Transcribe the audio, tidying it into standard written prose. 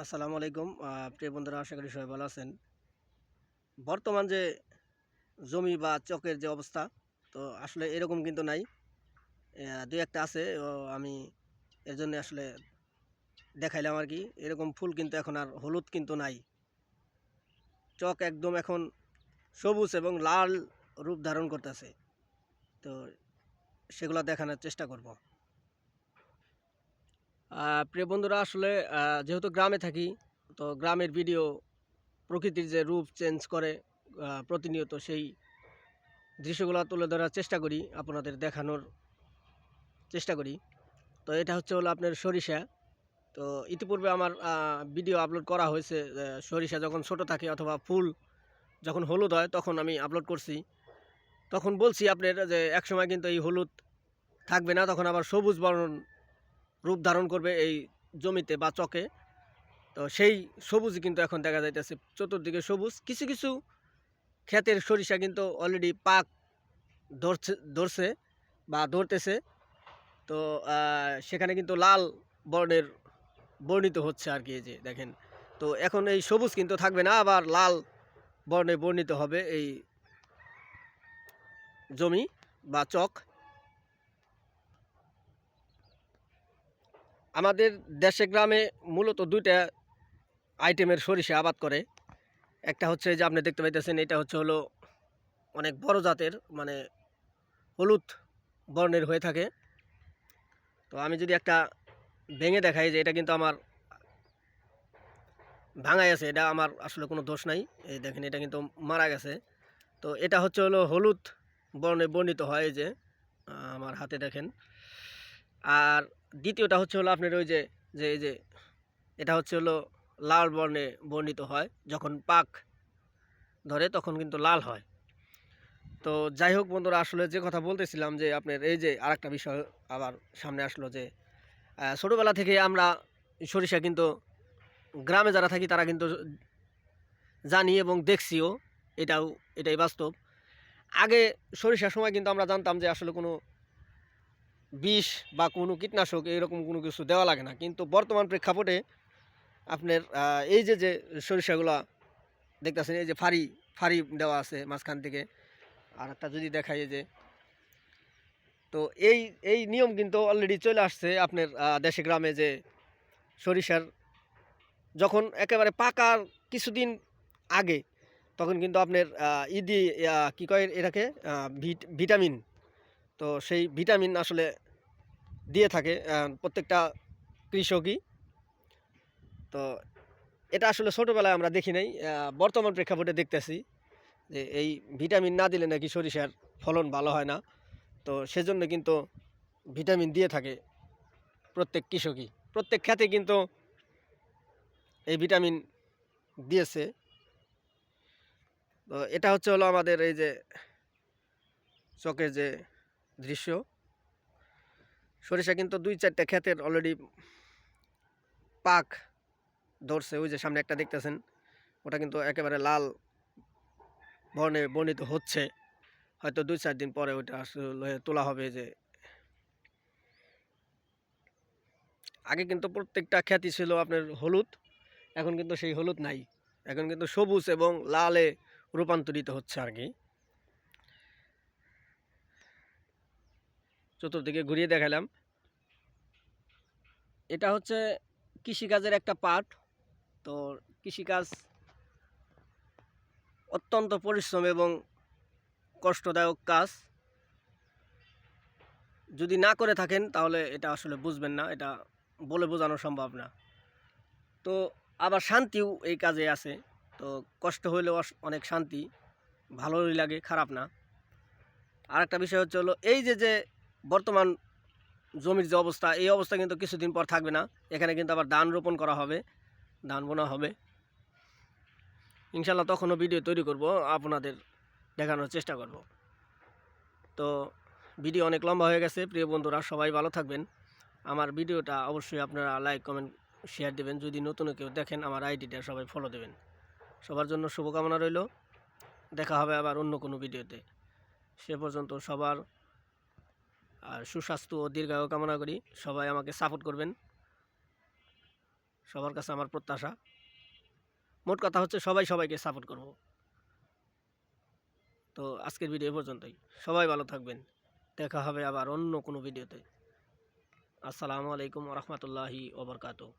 আসসালামু আলাইকুম। প্রিয় বন্ধুরা, আশা করি সবাই ভালো আছেন। বর্তমান যে জমি বা চকের যে অবস্থা, তো আসলে এরকম কিন্তু নাই। ২-১ টা আছে। আমি এর জন্যে আসলে দেখাইলাম আরকি। এরকম ফুল কিন্তু এখন আর হলুদ কিন্তু নাই। চক একদম এখন সবুজ এবং লাল রূপ ধারণ করতেছে। তো সেগুলা দেখানোর চেষ্টা করব। প্রিয় বন্ধুরা, আসলে যেহেতু গ্রামে থাকি, তো গ্রামের ভিডিও প্রকৃতির যে রূপ চেঞ্জ করে প্রতিনিয়ত, সেই দৃশ্যগুলো তুলে ধরার চেষ্টা করি, আপনাদের দেখানোর চেষ্টা করি। তো এটা হলো আপনার সরিষা। তো ইতিপূর্বে আমার ভিডিও আপলোড করা হয়েছে। সরিষা যখন ছোট থাকে অথবা ফুল যখন হলুদ হয় তখন আমি আপলোড করছি। তখন বলছি আপনার যে একসময় কিন্তু এই হলুদ থাকবে না, তখন আবার সবুজ বর্ণ রূপ ধারণ করবে এই জমিতে বা চকে। তো সেই সবুজই কিন্তু এখন দেখা যাইতেছে, চতুর্দিকে সবুজ। কিছু কিছু ক্ষেতের সরিষা কিন্তু অলরেডি পাক ধরছে বা ধরতেছে। তো সেখানে কিন্তু লাল বর্ণের বর্ণিত হচ্ছে আর কি, এই যে দেখেন। তো এখন এই সবুজ কিন্তু থাকবে না, আবার লাল বর্ণে বর্ণিত হবে এই জমি বা চক। আমাদের দেশে গ্রামে মূলত দুইটা আইটেমের সরিষা আবাদ করে। একটা হচ্ছে যে আপনি দেখতে পাইতেছেন, এটা হলো অনেক বড় জাতের, মানে হলুদ বর্ণের হয়ে থাকে। তো আমি যদি একটা ভেঙে দেখাই, যে এটা কিন্তু আমার ভাঙাই আছে, এটা আমার আসলে কোনো দোষ নাই। এই দেখেন, এটা কিন্তু মারা গেছে। তো এটা হলো হলুদ বর্ণে বর্ণিত হয়, এই যে আমার হাতে দেখেন। আর দ্বিতীয়টা হলো আপনার ওই যে যে এই যে এটা হলো লাল বর্ণে বর্ণিত হয়, যখন পাক ধরে তখন কিন্তু লাল হয়। তো যাই হোক বন্ধুরা, আসলে যে কথা বলতেছিলাম, যে আপনার এই যে আরেকটা বিষয় আবার সামনে আসলো, যে ছোটোবেলা থেকে আমরা সরিষা কিন্তু গ্রামে যারা থাকি তারা কিন্তু জানি এবং দেখছিও। এটাই বাস্তব। আগে সরিষার সময় কিন্তু আমরা জানতাম যে আসলে কোনো বিষ বা কোনো কীটনাশক এরকম কোনো কিছু দেওয়া লাগে না, কিন্তু বর্তমান প্রেক্ষাপটে আপনার এই যে সরিষাগুলা দেখতেছেন, এই যে ফাড়ি ফাড়ি দেওয়া আছে মাঝখান থেকে। আর একটা যদি দেখাই, এই যে, তো এই এই নিয়ম কিন্তু অলরেডি চলে আসছে আপনার দেশে গ্রামে, যে সরিষার যখন একেবারে পাকার কিছুদিন আগে, তখন কিন্তু আপনার ইদি কী কয় এটাকে, ভিটামিন। তো সেই ভিটামিন আসলে দিয়ে থাকে প্রত্যেকটা কৃষকই। তো এটা আসলে ছোটোবেলায় আমরা দেখি নাই, বর্তমান প্রেক্ষাপটে দেখতেছি যে এই ভিটামিন না দিলে নাকি সরিষার ফলন ভালো হয় না। তো সেজন্য কিন্তু ভিটামিন দিয়ে থাকে প্রত্যেক কৃষকই, প্রত্যেক ক্ষেতে কিন্তু এই ভিটামিন দিয়েছে। তো এটা হলো আমাদের এই যে চকের যে দৃশ্য। সরিষা কিন্তু ২-৪টা ক্ষেতের অলরেডি পাক ধরছে। ওই যে সামনে একটা দেখতেছেন, ওটা কিন্তু একেবারে লাল বর্ণে বর্ণিত হচ্ছে। হয়তো ২-৪ দিন পরে ওইটা আসলে তোলা হবে। যে আগে কিন্তু প্রত্যেকটা ক্ষেতই ছিল আপনার হলুদ, এখন কিন্তু সেই হলুদ নাই। এখন কিন্তু সবুজ এবং লালে রূপান্তরিত হচ্ছে আর কি। চতুর্দিকে ঘুরিয়ে দেখালাম। এটা হচ্ছে কৃষিকাজের একটা পার্ট। তো কৃষিকাজ অত্যন্ত পরিশ্রম এবং কষ্টদায়ক কাজ। যদি না করে থাকেন তাহলে এটা আসলে বুঝবেন না, এটা বলে বোঝানো সম্ভব না। তো আবার শান্তিও এই কাজে আছে। তো কষ্ট হইলেও অনেক শান্তি, ভালোই লাগে, খারাপ না। আর একটা বিষয় হলো এই যে বর্তমান জমির যে অবস্থা, এই অবস্থা কিন্তু কিছুদিন পর থাকবে না। এখানে কিন্তু আবার ধান রোপণ করা হবে, ধান বোনা হবে ইনশাল্লাহ। তখনও ভিডিও তৈরি করব, আপনাদের দেখানোর চেষ্টা করব। তো ভিডিও অনেক লম্বা হয়ে গেছে। প্রিয় বন্ধুরা, সবাই ভালো থাকবেন। আমার ভিডিওটা অবশ্যই আপনারা লাইক, কমেন্ট, শেয়ার দেবেন। যদি নতুন কেউ দেখেন, আমার আইডিটা সবাই ফলো দেবেন। সবার জন্য শুভকামনা রইল। দেখা হবে আবার অন্য কোনো ভিডিওতে। সে পর্যন্ত সবার সুস্বাস্থ্য ও দীর্ঘায়ু কামনা করি। সবাই আমাকে সাপোর্ট করবেন। সবার কাছে আমার প্রত্যাশা। মোট কথা হচ্ছে সবাই সবাইকে সাপোর্ট করব। তো আজকের ভিডিও এ পর্যন্তই। সবাই ভালো থাকবেন। দেখা হবে আবার অন্য কোনো ভিডিওতে। আসসালামু আলাইকুম ওয়া রাহমাতুল্লাহি ওয়া বারাকাতুহু।